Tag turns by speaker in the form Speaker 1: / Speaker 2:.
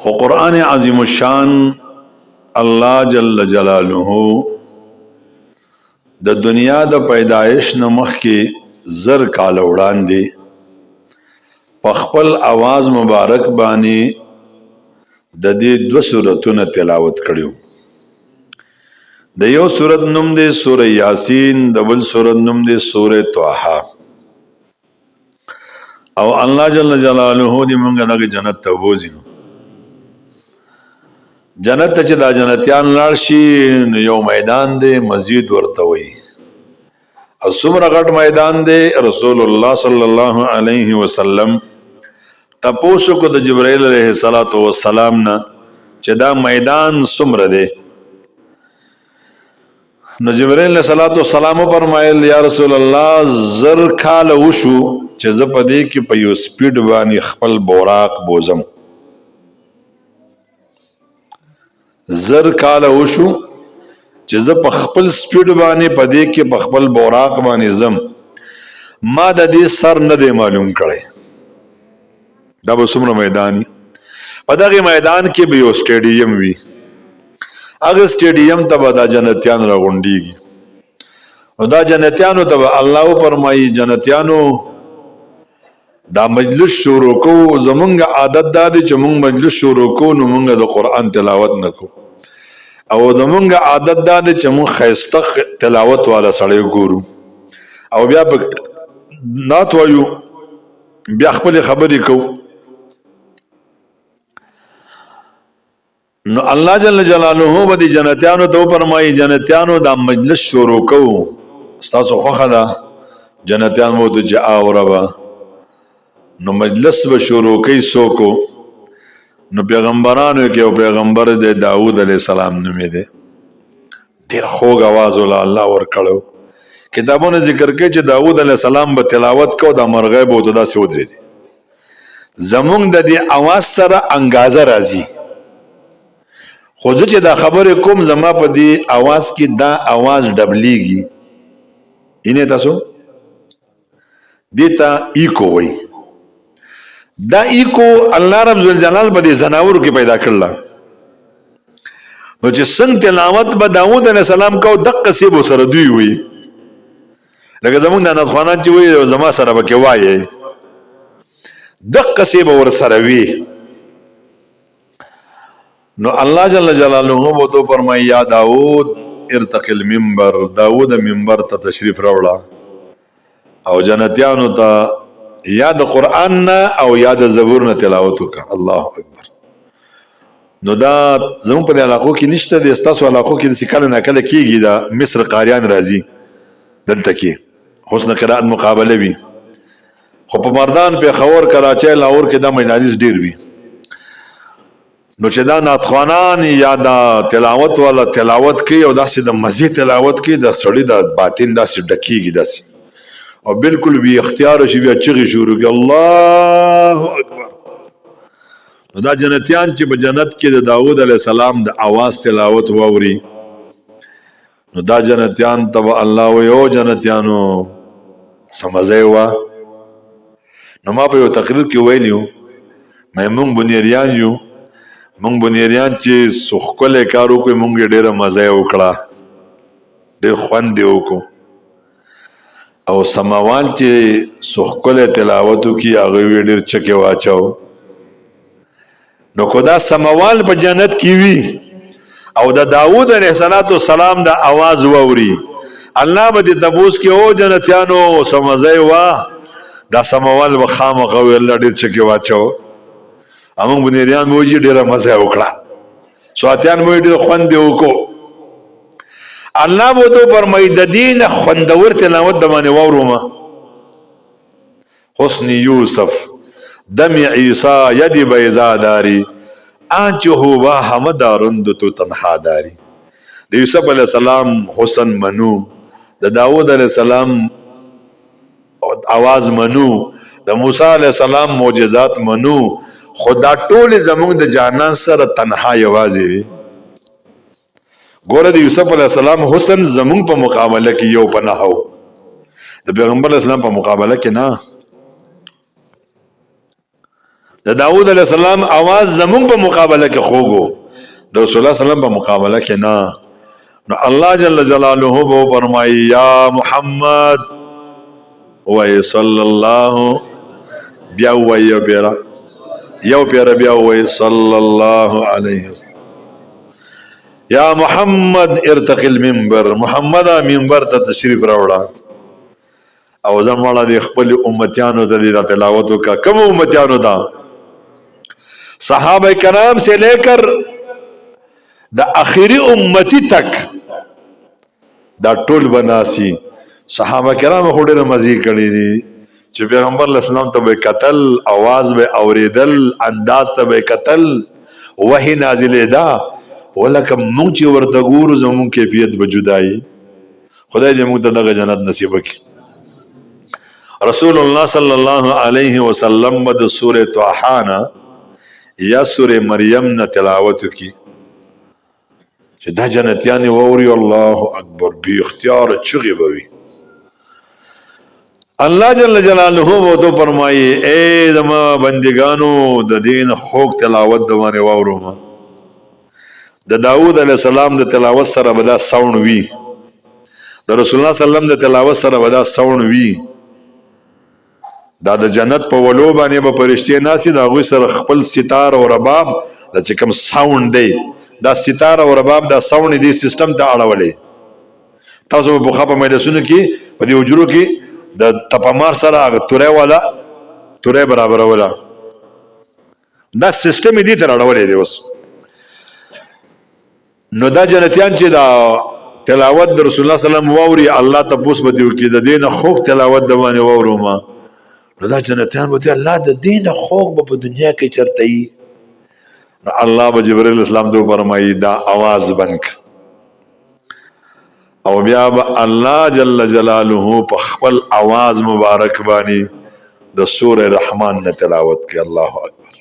Speaker 1: خو قرآن عظیم الشان الله جل جلاله د دنیا د پیدایش نه مخکې زر کال وړاندې په خپل आवाज مبارک باندې د دې دو سورتونه تلاوت کړیو. د یو سورت نوم دی سوره یاسین، د بل سورت نوم دی سوره طه. او الله جل جلاله دې مونږ دغه جنت ته بوځینو. جنت ته چې دا جنتیان لاړ شي نو یو میدان دی مسجد ورته وایي، او څومره غټ میدان دی. رسول الله صلی الله علیه وسلم تپوسو کو د جبرائیل علیه السلام نه چې دا میدان څومره دی. نو جبرائیل علیه السلام فرمایل یا رسول الله زر کال وشو چې زه په دې کې په یو سپیډ باندې خپل بوراق بوزم. زر کال وشو چې زه په خپل سپیډ باندې په دې کې په خپل بوراق باندې زم. ما د دې سر نه دی معلوم کړی دا به څومره میدان. په دغه میدان کې به یو سټیډیم وي، هغه سټیډیم ته به دا جنتیان راغونډیږي. او دا جنتیانو ته به الله فرمایي جنتیانو دا مجلس شروع کو. زمونږ عادت دا دی چې مونږ مجلس شروع کو نو مونږ د قرآن تلاوت نه کو، او زمونږ عادت دا دی چې مونږ ښایسته تلاوت والا سړی ګورو او بیا به نعت وایو، بیا خپلې خبرې کوو. نو الله جل جلاله به دې جنتیانو ته وفرمایي جنتیانو دا مجلس شروع کوو، ستاسو خوښه ده؟ جنتیان مو ته چې اوربه. نو مجلس به شروع کوي څوکو. نو پیغمبرانو کې یو پیغمبر دی داود علیه السلام نومې دی، ډېر خوږ اواز ولا الله ورکړو. کتابونه ذکر کوي چې داود علیه السلام به تلاوت کو دا مرغۍ به ورته داسې ودرېدې. زمونږ د دې اواز سره انګازه راځي، خو زه چې دا خبرې کوم زما په دې اواز کې دا اواز ډبلیږي. اینې تاسو دې ته ایکو وایي. دا ایکو الله رب ذوالجلال به دې زناورو کې پیدا کړل. نو چې څنګه تلاوت به داود علیه السلام کو دقه سی به سره دوی وي، لکه زمونږ د نعتخوانان چې وایي زما سره به کې وایي دقه سی به ورسره وي. نو الله جل جلاله به تو فرمایي یا داود ارتقي المنبر، داود منبر ته تشریف راوړه او جنتیانو ته یا د قرآن نه او یا د زبور نه تلاوت وکړه. الله اکبر. نو دا زموږ په علاقو کې نشته دی، ستاسو علاقو کې داسې کله نه کله کېږي. د مصر قاریان راځي دلته کې حسن قرائت مقابله وي، خو په مردان پېښور کراچۍ لاهور کې دا مجالس ډېر وي. نو چې دا نعتخوانان یا دا تلاوت والا تلاوت کوي او داسې د مزې تلاوت کوي د سړي د باطن داسې ډکېږي داسې، او بالکل بی اختیار شي بیا چغې شروع کړي الله اکبر. نو دا جنتیان چې په جنت کې د داود علیه السلام د اواز تلاوت واوري نو دا جنتیان ته به الله وایي او جنتیانو څه مزه یې وه. نو ما په یو تقریر کې ویلي وو مونږ بنیریان یو، مونږ بنیریان چې څو ښکلی کار وکړو مونږ یې ډېره مزه یې وکړه، ډېر خوند یې وکړو. او سماوال چې څو ښکلی تلاوت وکړي هغوی یې ډېر چکې واچو. نو که دا سماوال په جنت کې وي او د داود علیه السلام د اواز واوري الله به دې تپوس کې او جنتیانو څه مزه یې وه، دا سماوال به خامخا وي الله ډېر چکې واچو. امونږ بنیریان به وایي ډېره مزه یې وکړه، سواتیان به وایي ډېر خوند یې وکړو. الله به تو فرمایي د دې نه خوندور تلاوت د باندې واورو. حسن یوسف دم عیسی ید بیضا داری آنچه با همه دارند تو تنها داری. د یوسف علیه السلام حسن منو، د داود علیه السلام आवाज منو، د موسی علیه السلام معجزات منو، خدا ټول زمونږ د جانان سره تنها یوازې وي. ګوره د یوسف علیه السلام حسن زمونږ په مقابله کې یو پناه و، د پیغمبر علیه السلام په مقابله کې نه. د داود علیہ السلام आवाज زمون په مقابله کې خوګو د رسول الله صلی الله علیه وسلم په مقابله کې نه. نو الله جل جلاله بو فرمایي یا محمد و صلی الله بیا و یو پیرا بیا و صلی الله علیه وسلم یا محمد ارتقي المنبر، محمد منبر ته تشریف راوړه او زموږه د خپل امتیانو ته د تلاوت کا کوم امتیانو ته صحابه کرام سے لے کر د اخیری امتی تک دا ټول بناسی. صحابه کرام خو ډېر مزي کړی دي چې پیغمبر اسلام ته به قتل، आवाज به اوریدل، انداز ته به قتل، وحی نازلې دا ولکه مونږ چې ورته ګورو زموږ کیفیت به جدایي. خدای دې موږ ته دغه جنت نصیب کړي. رسول الله صلی الله علیه وسلم د سوره طه نه یا سوره مریم نه تلاوت کی چې دا جنتیان ووري الله اکبر بی اختیار چغي بوي. الله جل جلاله وو تو فرمایي اے زما بندگانو د دین خوږ تلاوت د باندې وورو. د داوود علیہ السلام د تلاوت سره بدا ساوند وی، د رسول الله صلی الله علیه وسلم د تلاوت سره بدا ساوند وی. دا د جنت په ولو باندې به فرشتي ناسي دا غوي سره خپل ستار او رباب د چې کوم ساوند دی دا ستار او رباب دا ساوند دی سیستم ته اړولې. تاسو په خپه مجلسونو کې په دې وجرو کې د تپمار سره هغه تورې والا تورې برابر ولا دا سیستم دې تر اړولې دی. اوس نو دا جنتیان چې دا تلاوت د رسول الله صلی الله علیه وسلم ووري الله تاسو به دې کې د دین خوږ تلاوت د باندې وورو ما نو دا جنتیان به الله د دین خوږ په دنیا کې چرته ای. نو الله به جبرئیل اسلام ته فرمایي دا आवाज بند او بیا به الله جل جلاله په خپل आवाज مبارک باندې د سوره رحمان نه تلاوت کوي. الله اکبر.